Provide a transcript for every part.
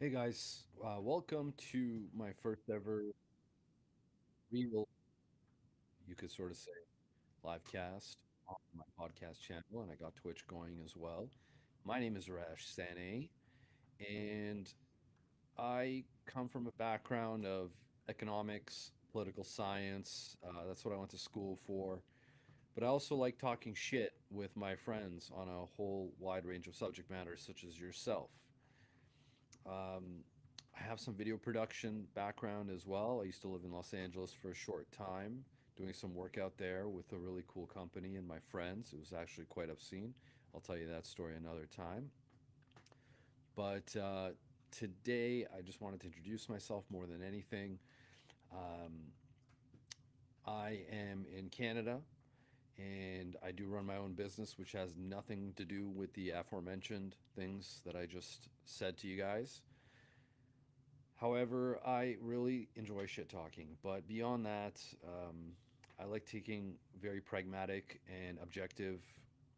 Hey guys, welcome to my first ever real, you could sort of say, live cast on my podcast channel, and I got Twitch going as well. My name is Rash Sane, and I come from a background of economics, political science. That's what I went to school for. But I also like talking shit with my friends on a whole wide range of subject matters, such as yourself. Um, I have some video production background as well. I used to live in Los Angeles for a short time, doing some work out there with a really cool company and my friends. It was actually quite obscene. I'll tell you that story another time. But today, I just wanted to introduce myself more than anything. Um, I am in Canada and I do run my own business, which has nothing to do with the aforementioned things that I just said to you guys. However, I really enjoy shit talking, but beyond that, I like taking very pragmatic and objective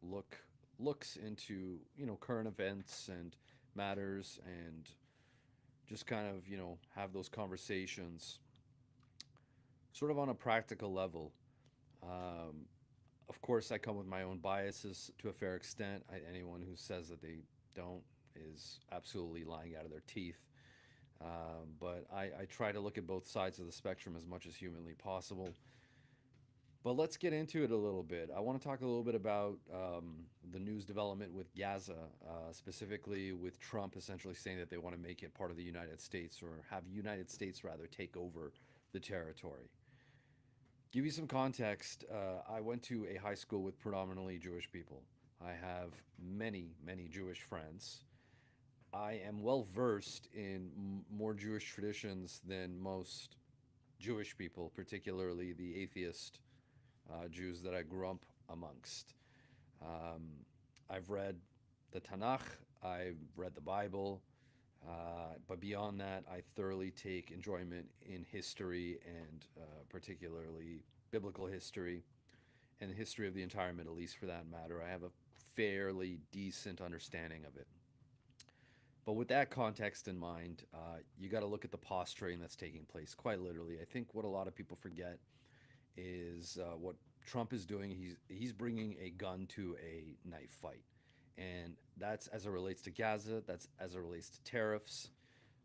look looks into current events and matters, and just kind of have those conversations, sort of on a practical level. Um, of course, I come with my own biases to a fair extent. Anyone who says that they don't is absolutely lying out of their teeth. But I try to look at both sides of the spectrum as much as humanly possible. But let's get into it a little bit. I want to talk a little bit about the news development with Gaza, specifically with Trump essentially saying that they want to make it part of the United States, or have United States rather take over the territory. Give you some context. I went to a high school with predominantly Jewish people. I have many, many Jewish friends. I am well versed in more Jewish traditions than most Jewish people, particularly the atheist Jews that I grew up amongst. Um, I've read the Tanakh, I've read the Bible, but beyond that, I thoroughly take enjoyment in history and particularly biblical history and the history of the entire Middle East for that matter. I have a fairly decent understanding of it. But with that context in mind, you got to look at the posturing that's taking place. Quite literally, I think what a lot of people forget is what Trump is doing. He's bringing a gun to a knife fight, and that's as it relates to Gaza. That's as it relates to tariffs.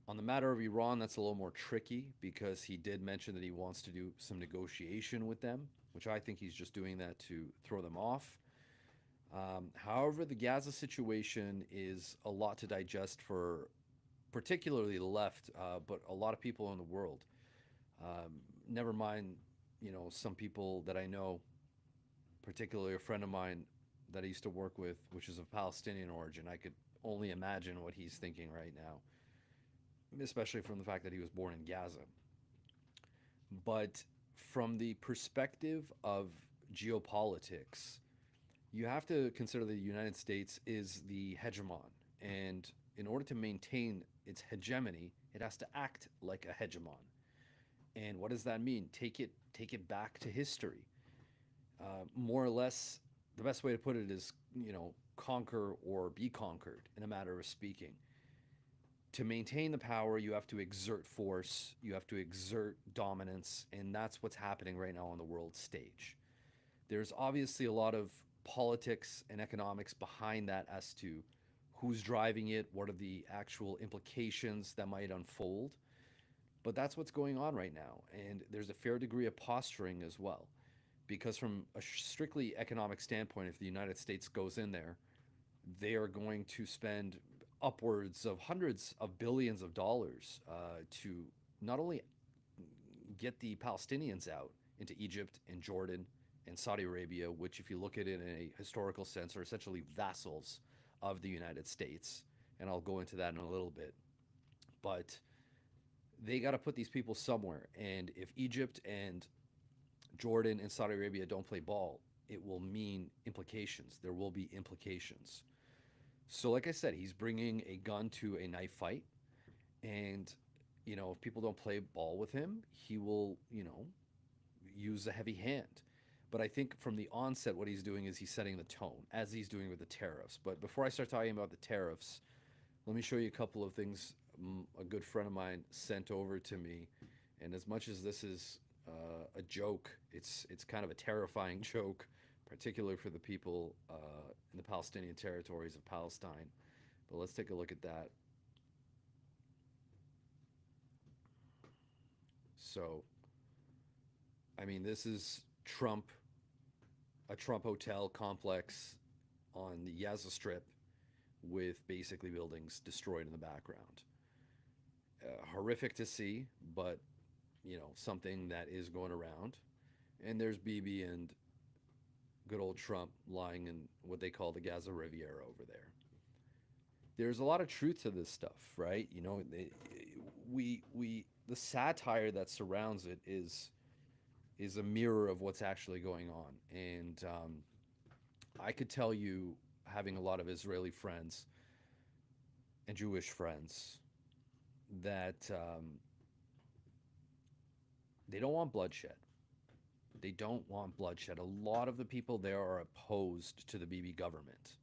On the matter of Iran, that's a little more tricky because he did mention that he wants to do some negotiation with them, which I think he's just doing that to throw them off. However, the Gaza situation is a lot to digest for particularly the left, but a lot of people in the world. Never mind, some people that I know, particularly a friend of mine that I used to work with, which is of Palestinian origin. I could only imagine what he's thinking right now, especially from the fact that he was born in Gaza. But from the perspective of geopolitics, you have to consider the United States is the hegemon. And in order to maintain its hegemony, it has to act like a hegemon. And what does that mean? Take it back to history. More or less, the best way to put it is, conquer or be conquered in a matter of speaking. To maintain the power, you have to exert force, you have to exert dominance, and that's what's happening right now on the world stage. There's obviously a lot of politics and economics behind that as to who's driving it, what are the actual implications that might unfold. But that's what's going on right now. And there's a fair degree of posturing as well. Because, from a strictly economic standpoint, if the United States goes in there, they are going to spend upwards of hundreds of billions of dollars to not only get the Palestinians out into Egypt and Jordan and Saudi Arabia, which, if you look at it in a historical sense, are essentially vassals of the United States. And I'll go into that in a little bit. But they got to put these people somewhere. And if Egypt and Jordan and Saudi Arabia don't play ball, it will mean implications. There will be implications. So, like I said, he's bringing a gun to a knife fight. And, if people don't play ball with him, he will, use a heavy hand. But I think from the onset, what he's doing is he's setting the tone, as he's doing with the tariffs. But before I start talking about the tariffs, let me show you a couple of things a good friend of mine sent over to me, and as much as this is a joke, it's kind of a terrifying joke, particularly for the people in the Palestinian territories of Palestine. But let's take a look at that. So, I mean, this is a Trump hotel complex on the Gaza Strip with basically buildings destroyed in the background. Horrific to see, but something that is going around. And there's Bibi and good old Trump lying in what they call the Gaza Riviera over there. There's a lot of truth to this stuff, right? We the satire that surrounds it is a mirror of what's actually going on. And I could tell you, having a lot of Israeli friends and Jewish friends, that they don't want bloodshed. They don't want bloodshed. A lot of the people there are opposed to the Bibi government.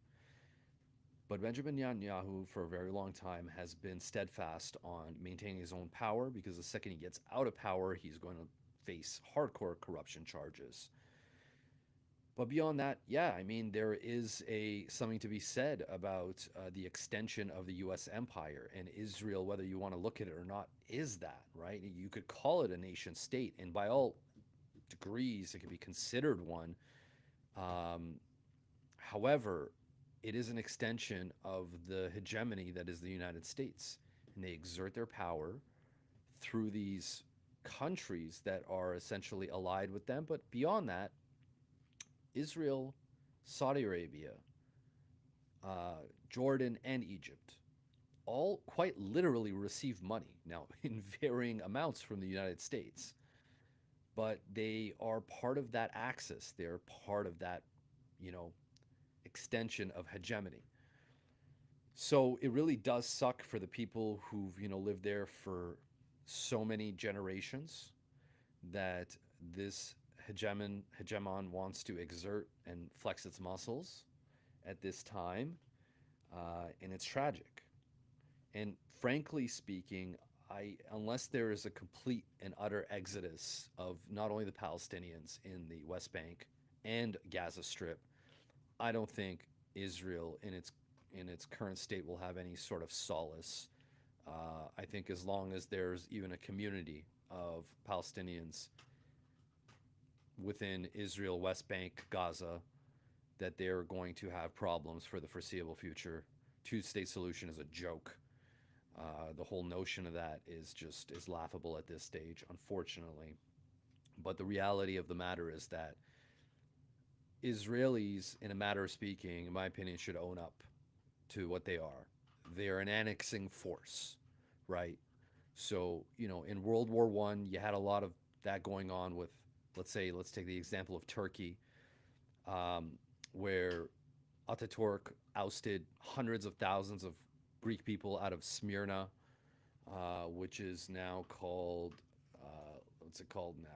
But Benjamin Netanyahu, for a very long time, has been steadfast on maintaining his own power because the second he gets out of power, he's going to face hardcore corruption charges. But beyond that, yeah, I mean, there is a something to be said about the extension of the U.S. empire, and Israel, whether you want to look at it or not, is that, right? You could call it a nation state, and by all degrees, it could be considered one. Um, However, it is an extension of the hegemony that is the United States, and they exert their power through these countries that are essentially allied with them. But beyond that, Israel, Saudi Arabia, Jordan, and Egypt all quite literally receive money now in varying amounts from the United States, but they are part of that axis. They're part of that, you know, extension of hegemony. So it really does suck for the people who've, lived there for so many generations, that this hegemon wants to exert and flex its muscles at this time, and it's tragic. And frankly speaking, unless there is a complete and utter exodus of not only the Palestinians in the West Bank and Gaza Strip, I don't think Israel in its current state will have any sort of solace. I think as long as there's even a community of Palestinians within Israel, West Bank, Gaza, that they're going to have problems for the foreseeable future. Two-state solution is a joke. The whole notion of that is laughable at this stage, unfortunately. But the reality of the matter is that Israelis, in a matter of speaking, in my opinion, should own up to what they are. They are an annexing force, right? So, in World War One, you had a lot of that going on with, let's take the example of Turkey, um, where Ataturk ousted hundreds of thousands of Greek people out of Smyrna, which is now called, what's it called now?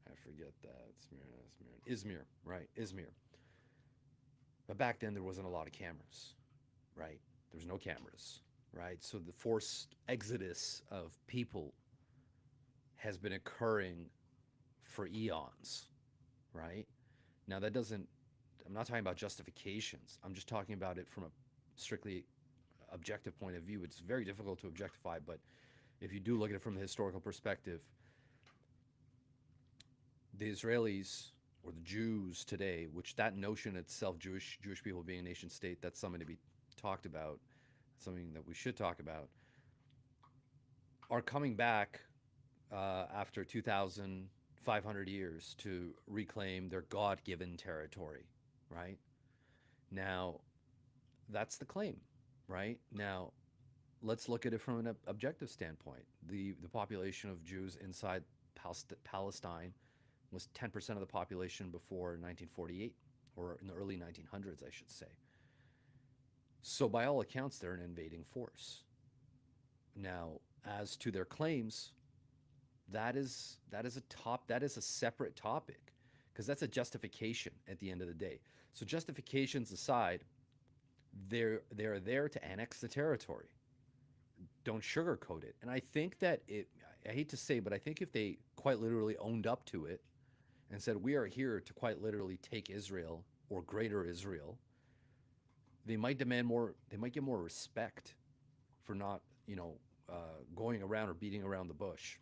I forget that. Izmir, right? Izmir. But back then there wasn't a lot of cameras, right? There was no cameras, right? So the forced exodus of people has been occurring for eons, right? Now that doesn't, I'm not talking about justifications. I'm just talking about it from a strictly objective point of view. It's very difficult to objectify, but if you do look at it from the historical perspective, the Israelis or the Jews today, which that notion itself, Jewish people being a nation state, that's something to be talked about, something that we should talk about, are coming back after 2,500 years to reclaim their God-given territory, right? Now, that's the claim, right? Now, let's look at it from an objective standpoint. The population of Jews inside Palestine was 10% of the population before 1948, or in the early 1900s, I should say. So, by all accounts, they're an invading force. Now, as to their claims, that is a separate topic, because that's a justification at the end of the day. So, justifications aside, They're there to annex the territory. Don't sugarcoat it. And I think that I hate to say, but I think if they quite literally owned up to it and said, we are here to quite literally take Israel or greater Israel, they might demand more, they might get more respect for not, going around or beating around the bush.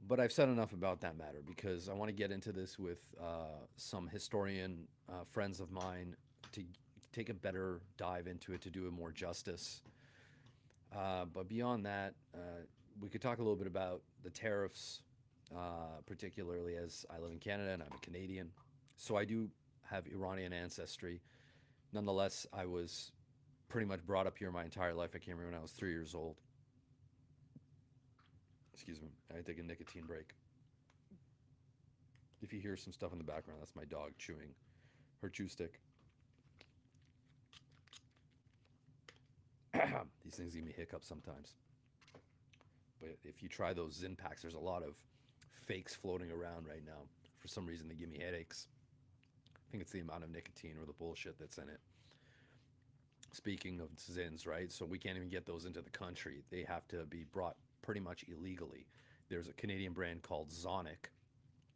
But I've said enough about that matter because I want to get into this with some historian friends of mine to take a better dive into it to do it more justice. But beyond that, we could talk a little bit about the tariffs, particularly as I live in Canada and I'm a Canadian. So I do have Iranian ancestry. Nonetheless, I was pretty much brought up here my entire life. I came here when I was 3 years old. Excuse me. I take a nicotine break. If you hear some stuff in the background, that's my dog chewing her chew stick. These things give me hiccups sometimes. But if you try those Zin packs, there's a lot of fakes floating around right now. For some reason, they give me headaches. I think it's the amount of nicotine or the bullshit that's in it. Speaking of Zins, right? So we can't even get those into the country. They have to be brought pretty much illegally. There's a Canadian brand called Zonic,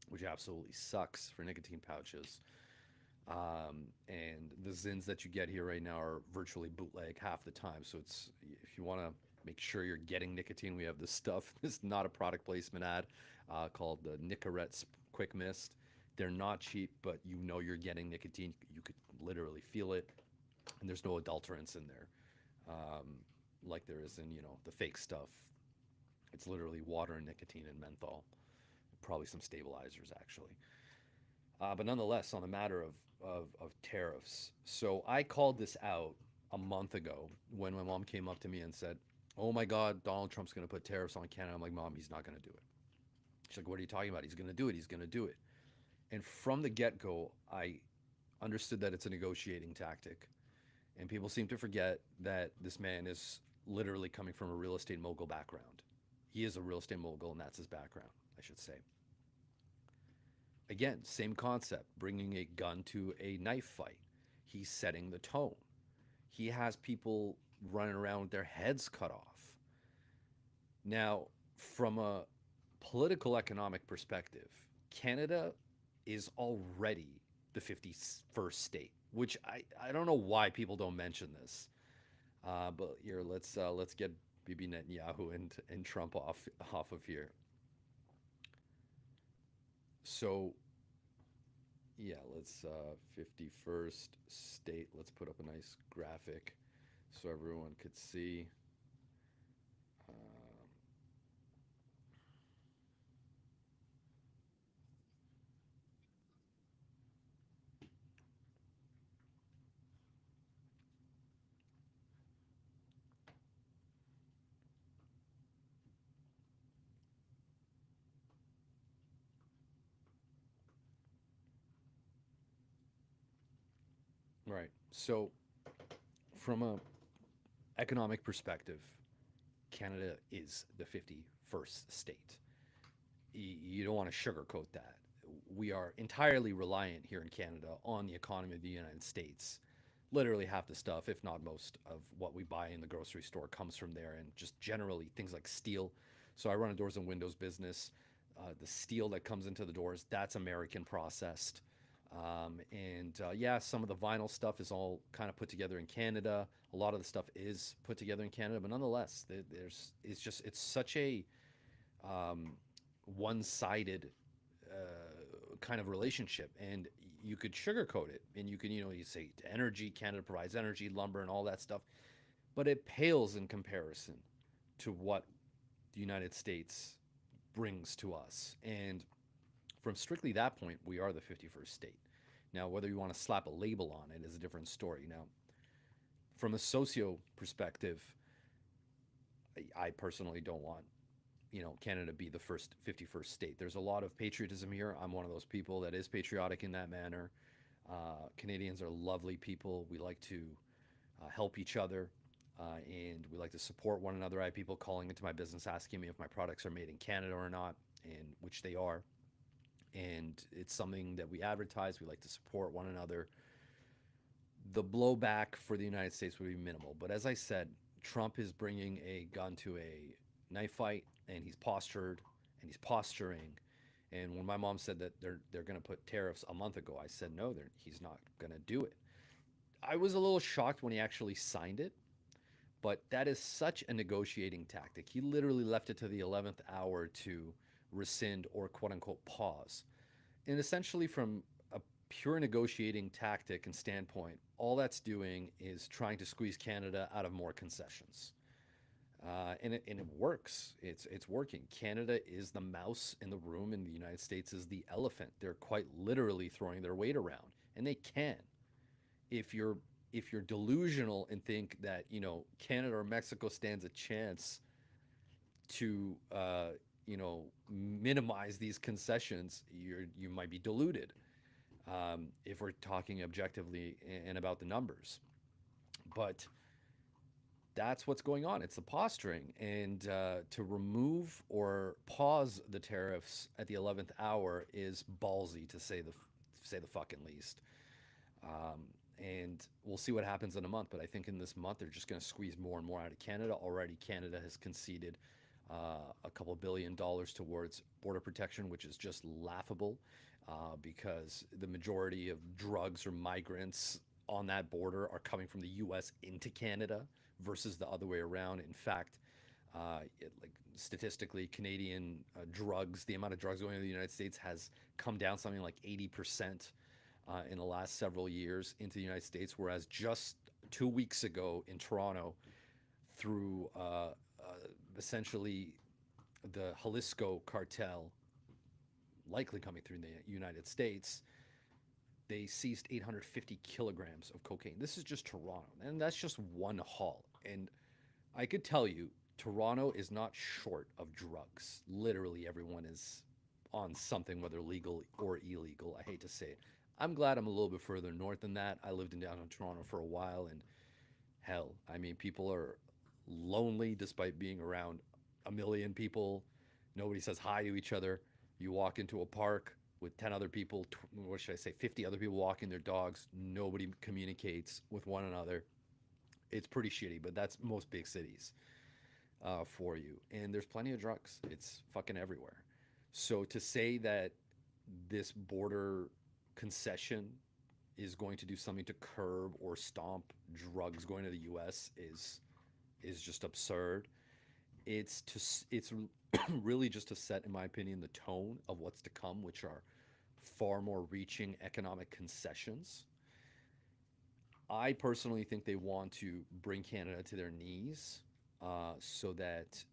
which absolutely sucks for nicotine pouches. And the Zins that you get here right now are virtually bootleg half the time. So it's if you want to make sure you're getting nicotine, we have this stuff. This is not a product placement ad called the Nicorette Quick Mist. They're not cheap, but you know you're getting nicotine. You could literally feel it, and there's no adulterants in there, um, like there is in the fake stuff. It's literally water and nicotine and menthol, probably some stabilizers actually. But nonetheless, on the matter of tariffs, so I called this out a month ago when my mom came up to me and said, "Oh my God, Donald Trump's going to put tariffs on Canada." I'm like, "Mom, he's not going to do it." She's like, "What are you talking about? He's going to do it. He's going to do it." And from the get go, I understood that it's a negotiating tactic. And people seem to forget that this man is literally coming from a real estate mogul background. He is a real estate mogul, and that's his background, I should say. Again, same concept, bringing a gun to a knife fight. He's setting the tone. He has people running around with their heads cut off. Now, from a political economic perspective, Canada is already the 51st state, which I don't know why people don't mention this. But here, let's get Bibi Netanyahu and Trump off of here. So yeah, let's 51st state. Let's put up a nice graphic so everyone could see. Um, right. So from a economic perspective, Canada is the 51st state. You don't want to sugarcoat that. We are entirely reliant here in Canada on the economy of the United States. Literally half the stuff, if not most, of what we buy in the grocery store comes from there, and just generally things like steel. So I run a doors and windows business. The steel that comes into the doors, that's American processed. And yeah, some of the vinyl stuff is all kind of put together in Canada. A lot of the stuff is put together in Canada, but nonetheless, it's such a um, one-sided kind of relationship, and you could sugarcoat it, and you can you say energy. Canada provides energy, lumber, and all that stuff, but it pales in comparison to what the United States brings to us. And from strictly that point, we are the 51st state. Now, whether you want to slap a label on it is a different story. Now, from a socio perspective, I personally don't want Canada be the first 51st state. There's a lot of patriotism here. I'm one of those people that is patriotic in that manner. Canadians are lovely people. We like to help each other, and we like to support one another. I have people calling into my business asking me if my products are made in Canada or not, and which they are. And it's something that we advertise. We like to support one another. the blowback for the United States would be minimal. But as I said, Trump is bringing a gun to a knife fight, and he's postured and he's posturing. And when my mom said that they're going to put tariffs a month ago, I said no, he's not going to do it. I was a little shocked when he actually signed it, but that is such a negotiating tactic. He literally left it to the 11th hour to rescind or quote unquote pause. And essentially, from a pure negotiating tactic and standpoint, all that's doing is trying to squeeze Canada out of more concessions. And it works. It's working. Canada is the mouse in the room, and the United States is the elephant. They're quite literally throwing their weight around, and they can. If you're if you're delusional and think that Canada or Mexico stands a chance to minimize these concessions, you might be deluded. If we're talking objectively and about the numbers, but that's what's going on. It's the posturing, and to remove or pause the tariffs at the 11th hour is ballsy to say the fucking least. And we'll see what happens in a month. But I think in this month they're just going to squeeze more and more out of Canada. Already, Canada has conceded a couple $1 billion towards border protection, which is just laughable because the majority of drugs or migrants on that border are coming from the U.S. into Canada versus the other way around. In fact, like statistically, Canadian drugs, the amount of drugs going to the United States has come down something like 80% in the last several years into the United States, whereas just 2 weeks ago in Toronto, through essentially the Jalisco cartel, likely coming through the United States, they seized 850 kilograms of cocaine. This is just Toronto, and that's just one haul. And I could tell you, Toronto is not short of drugs. Literally, everyone is on something, whether legal or illegal. I hate to say it. I'm glad I'm a little bit further north than that. I lived in downtown Toronto for a while, and hell, I mean, people are lonely despite being around a million people. Nobody says hi to each other. You walk into a park with 10 other people, what should I say, 50 other people walking their dogs. Nobody communicates with one another. It's pretty shitty, but that's most big cities for you. And there's plenty of drugs. It's fucking everywhere. So to say that this border concession is going to do something to curb or stomp drugs going to the U.S. is just absurd. It's really just to set, in my opinion, the tone of what's to come, which are far more reaching economic concessions. I personally think they want to bring Canada to their knees so that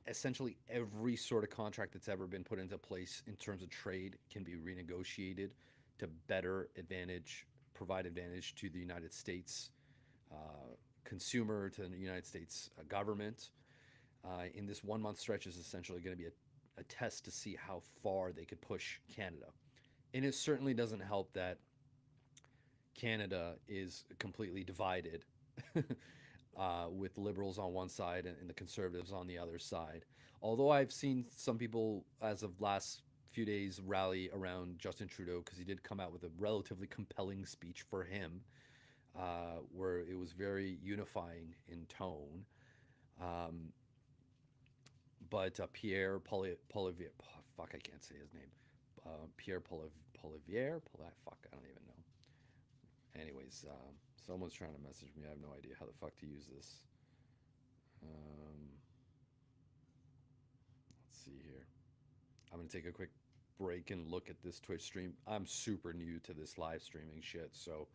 essentially every sort of contract that's ever been put into place in terms of trade can be renegotiated to better advantage, provide advantage to the United States consumer, to the United States government. In this 1 month stretch is essentially going to be a test to see how far they could push Canada. And it certainly doesn't help that Canada is completely divided with liberals on one side and the conservatives on the other side. Although I've seen some people, as of last few days, rally around Justin Trudeau because he did come out with a relatively compelling speech for him, where it was very unifying in tone. Um, but Pierre Polivier, fuck, I can't say his name. Pierre Polivier, fuck, I don't even know. Anyways, someone's trying to message me. I have no idea how the fuck to use this. Um, let's see here. I'm gonna take a quick break and look at this Twitch stream. I'm super new to this live streaming shit, so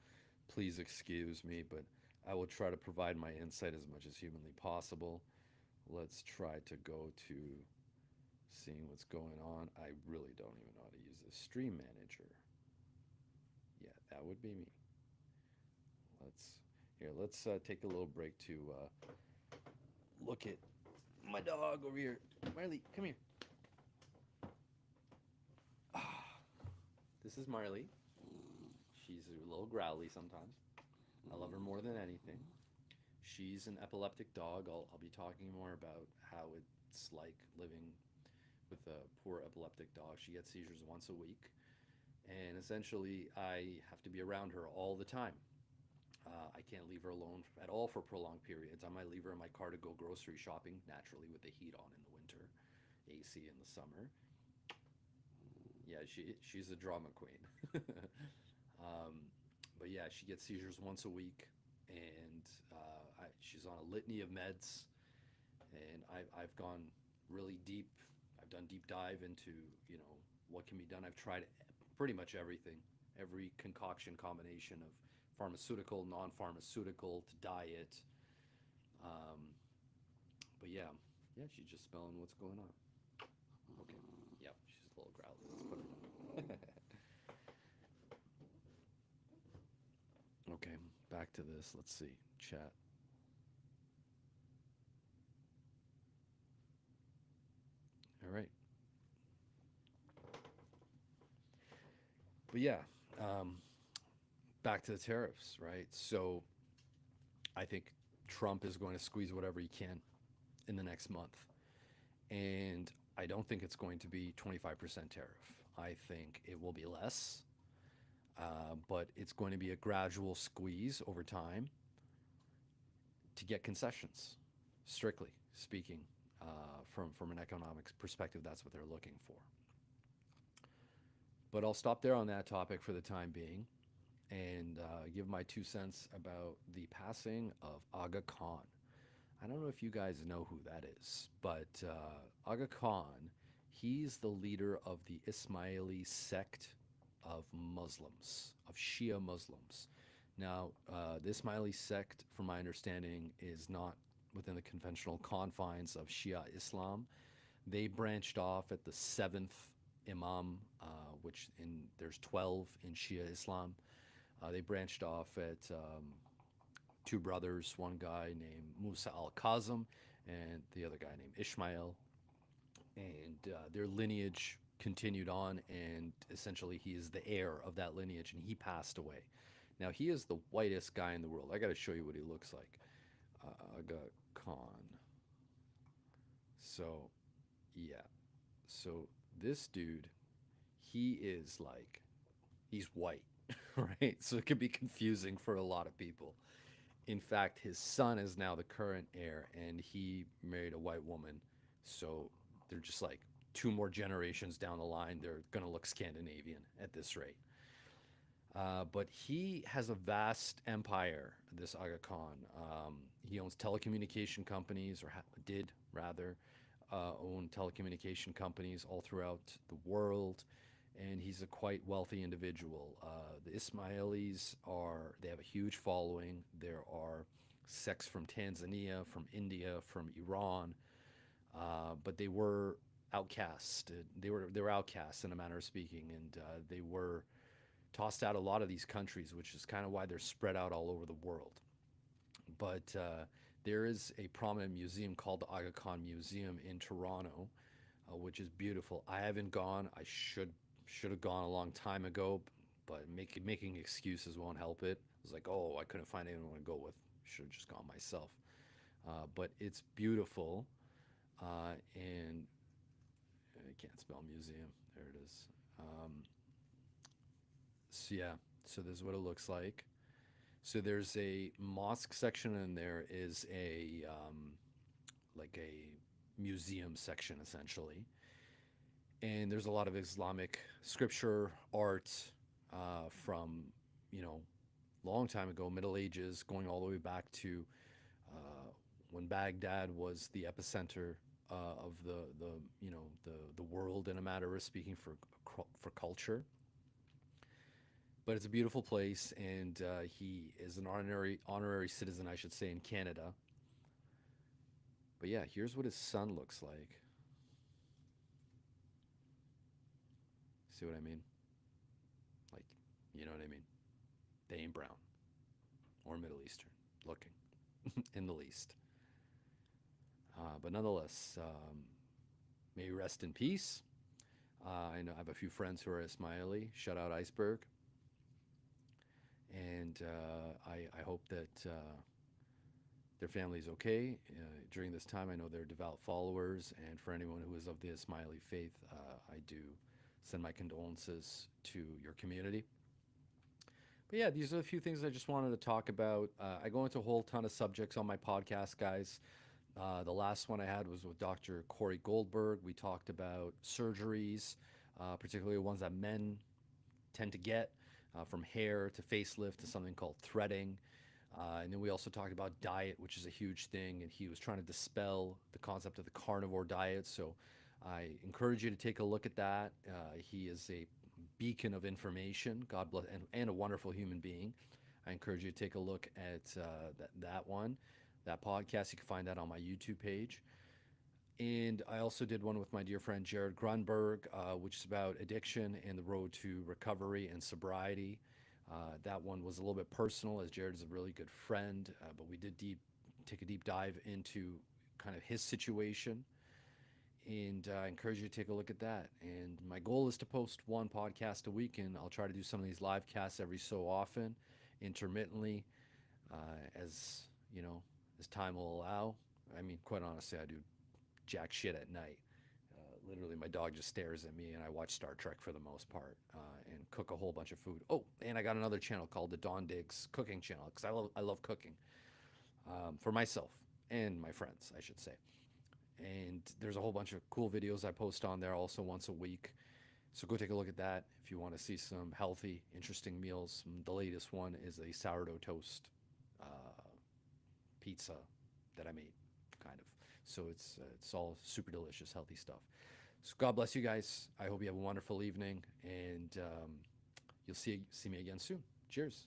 please excuse me, but I will try to provide my insight as much as humanly possible. Let's try to go to seeing what's going on. I really don't even know how to use this stream manager. Yeah, that would be me. Let's let's take a little break to look at my dog over here. Marley, come here. This is Marley. She's a little growly sometimes. I love her more than anything. She's an epileptic dog. I'll be talking more about how it's like living with a poor epileptic dog. She gets seizures once a week, and essentially I have to be around her all the time. I can't leave her alone at all for prolonged periods. I might leave her in my car to go grocery shopping, naturally with the heat on in the winter, AC in the summer. Yeah, she's a drama queen. um, but yeah, she gets seizures once a week, and she's on a litany of meds. And I've gone really deep. I've done deep dive into what can be done. I've tried pretty much everything, every concoction combination of pharmaceutical, non-pharmaceutical to diet. Um, but yeah, yeah, she's just smelling what's going on. Okay, yep, she's a little growly. Let's put her down. Okay, back to this. Let's see. Chat. All right. But yeah, um, back to the tariffs, right? So I think Trump is going to squeeze whatever he can in the next month. And I don't think it's going to be 25% tariff. I think it will be less, but it's going to be a gradual squeeze over time to get concessions, strictly speaking. From an economics perspective, that's what they're looking for. But I'll stop there on that topic for the time being and give my 2 cents about the passing of Aga Khan. I don't know if you guys know who that is, but Aga Khan, he's the leader of the Ismaili sect of Muslims, of Shia Muslims. Now, the Ismaili sect, from my understanding, is not within the conventional confines of Shia Islam. They branched off at the seventh Imam, which there's 12 in Shia Islam. They branched off at two brothers, one guy named Musa al Kazim and the other guy named Ishmael. And their lineage continued on, and essentially he is the heir of that lineage, and he passed away. Now, he is the whitest guy in the world. I got to show you what he looks like. Aga Khan. So, yeah. So, this dude, he is like, he's white, right? So, it could be confusing for a lot of people. In fact, his son is now the current heir, and he married a white woman. So they're just like two more generations down the line. They're going to look Scandinavian at this rate. But he has a vast empire, this Aga Khan. He owns telecommunication companies, or did rather own telecommunication companies all throughout the world. And he's a quite wealthy individual. The Ismailis they have a huge following. There are sects from Tanzania, from India, from Iran, but they were outcast. They were outcasts in a manner of speaking, and they were tossed out a lot of these countries, which is kind of why they're spread out all over the world. But there is a prominent museum called the Aga Khan Museum in Toronto, which is beautiful. I haven't gone. I should have gone a long time ago, but making excuses won't help it. I was like, oh, I couldn't find anyone to go with. Should have just gone myself. But it's beautiful, and I can't spell museum. There it is. So yeah, so this is what it looks like. So there's a mosque section, and there is a like a museum section essentially. And there's a lot of Islamic scripture, art from you know long time ago, Middle Ages, going all the way back to when Baghdad was the epicenter of the world in a matter of speaking for culture. But it's a beautiful place, and he is an honorary citizen, I should say, in Canada. But yeah, here's what his son looks like. See what I mean? Like, you know what I mean? They ain't brown or Middle Eastern looking in the least. But nonetheless, may he rest in peace. I know I have a few friends who are Ismaili. Shout out Iceberg. And I hope that their family is okay during this time. I know they're devout followers, and for anyone who is of the Ismaili faith, I do send my condolences to your community. But yeah, these are a few things I just wanted to talk about. I go into a whole ton of subjects on my podcast, guys. The last one I had was with Dr. Corey Goldberg. We talked about surgeries, particularly ones that men tend to get, from hair to facelift to something called threading. And then we also talked about diet, which is a huge thing. And he was trying to dispel the concept of the carnivore diet. So I encourage you to take a look at that. He is a beacon of information, God bless, and a wonderful human being. I encourage you to take a look at that one, that podcast. You can find that on my YouTube page. And I also did one with my dear friend Jared Grunberg, which is about addiction and the road to recovery and sobriety. That one was a little bit personal, as Jared is a really good friend, but we did take a deep dive into kind of his situation. And I encourage you to take a look at that. And my goal is to post one podcast a week, and I'll try to do some of these live casts every so often, intermittently, as you know, as time will allow. I mean, quite honestly, I do jack shit at night. Literally, my dog just stares at me, and I watch Star Trek for the most part, and cook a whole bunch of food. Oh, and I got another channel called the Dawn Diggs Cooking Channel because I love cooking, for myself and my friends, I should say. And there's a whole bunch of cool videos I post on there also once a week. So go take a look at that if you want to see some healthy, interesting meals. The latest one is a sourdough toast uh, pizza that I made, kind of. So it's all super delicious, healthy stuff. So God bless you guys. I hope you have a wonderful evening, and you'll see me again soon. Cheers.